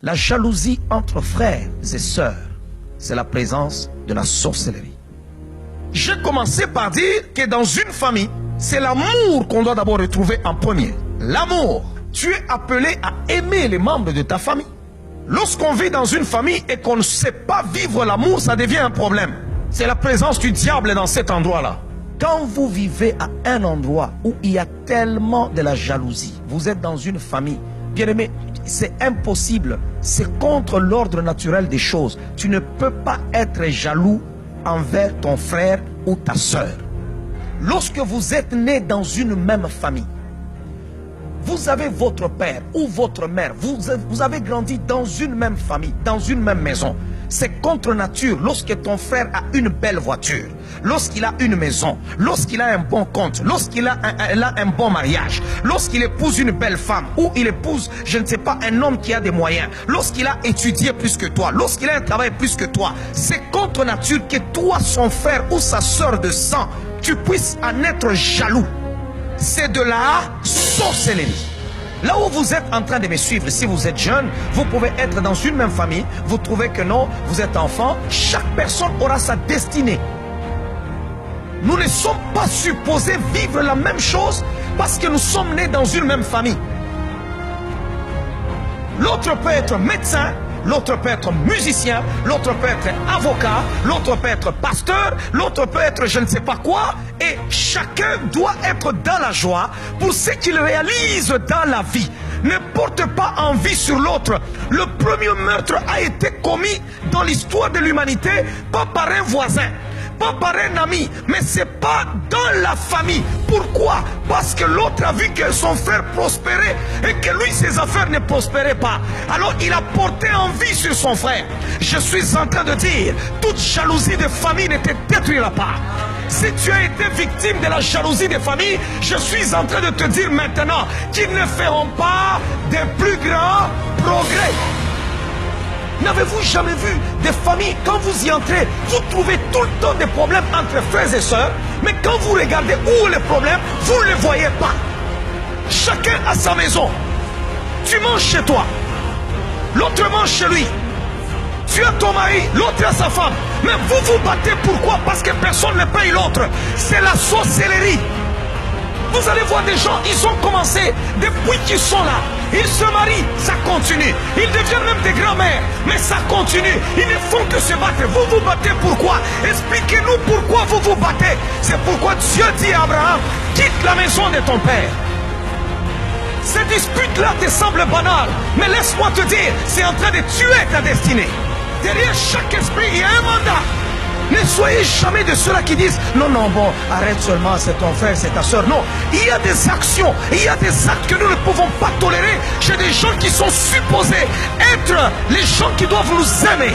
La jalousie entre frères et sœurs, c'est la présence de la sorcellerie. J'ai commencé par dire que dans une famille, c'est l'amour qu'on doit d'abord retrouver en premier. L'amour. Tu es appelé à aimer les membres de ta famille. Lorsqu'on vit dans une famille et qu'on ne sait pas vivre l'amour, ça devient un problème. C'est la présence du diable dans cet endroit-là. Quand vous vivez à un endroit où il y a tellement de la jalousie, vous êtes dans une famille, bien aimé, c'est impossible. C'est contre l'ordre naturel des choses. Tu ne peux pas être jaloux envers ton frère ou ta sœur. Lorsque vous êtes né dans une même famille, vous avez votre père ou votre mère, vous avez grandi dans une même famille, dans une même maison. C'est contre nature lorsque ton frère a une belle voiture, lorsqu'il a une maison, lorsqu'il a un bon compte, lorsqu'il a un bon mariage, lorsqu'il épouse une belle femme ou il épouse, je ne sais pas, un homme qui a des moyens, lorsqu'il a étudié plus que toi, lorsqu'il a un travail plus que toi. C'est contre nature que toi, son frère ou sa soeur de sang, tu puisses en être jaloux. C'est de la sorcellerie. Là où vous êtes en train de me suivre, si vous êtes jeune, vous pouvez être dans une même famille, vous trouvez que non, vous êtes enfant, chaque personne aura sa destinée. Nous ne sommes pas supposés vivre la même chose parce que nous sommes nés dans une même famille. L'autre peut être médecin, l'autre peut être musicien, l'autre peut être avocat, l'autre peut être pasteur, l'autre peut être je ne sais pas quoi. Et chacun doit être dans la joie pour ce qu'il réalise dans la vie. Ne porte pas envie sur l'autre. Le premier meurtre a été commis dans l'histoire de l'humanité, pas par un voisin, pas par un ami, mais c'est pas dans la famille. Pourquoi? Parce que l'autre a vu que son frère prospérait et que lui, ses affaires ne prospéraient pas. Alors il a porté envie sur son frère. Je suis en train de dire, toute jalousie de famille ne te détruira pas. Si tu as été victime de la jalousie des familles, je suis en train de te dire maintenant qu'ils ne feront pas de plus grands progrès. N'avez-vous jamais vu des familles, quand vous y entrez, vous trouvez tout le temps des problèmes entre frères et sœurs, mais quand vous regardez où est le problème, vous ne les voyez pas. Chacun a sa maison. Tu manges chez toi, l'autre mange chez lui. Tu as ton mari, l'autre a sa femme. Mais vous vous battez, pourquoi? Parce que personne ne paye l'autre. C'est la sorcellerie. Vous allez voir des gens, ils ont commencé depuis qu'ils sont là. Ils se marient, ça continue. Ils deviennent même des grands-mères, mais ça continue. Ils ne font que se battre. Vous vous battez pourquoi? Expliquez-nous pourquoi vous vous battez. C'est pourquoi Dieu dit à Abraham, quitte la maison de ton père. Ces disputes-là te semblent banales, mais laisse-moi te dire, c'est en train de tuer ta destinée. Derrière chaque esprit, il y a un mandat. Ne soyez jamais de ceux-là qui disent non, non, bon, arrête seulement, c'est ton frère, c'est ta soeur. Non, il y a des actions, il y a des actes que nous ne pouvons pas tolérer chez des gens qui sont supposés être les gens qui doivent nous aimer.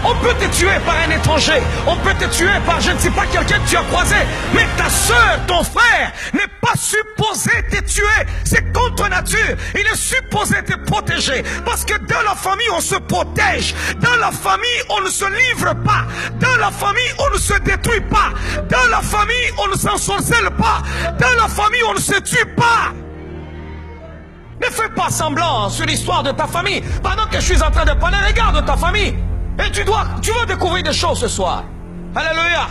On peut te tuer par un étranger, on peut te tuer par je ne sais pas quelqu'un que tu as croisé, mais ta soeur, ton frère n'est pas supposé te tuer. C'est contre nature. Il est supposé te protéger parce que dans la famille on se protège, dans la famille on ne se livre pas, dans la famille on ne se détruit pas, dans la famille on ne s'ensorcelle pas, dans la famille on ne se tue pas. Ne fais pas semblant sur l'histoire de ta famille. Pendant que je suis en train de parler, regarde ta famille. Et tu vas découvrir des choses ce soir. Alléluia.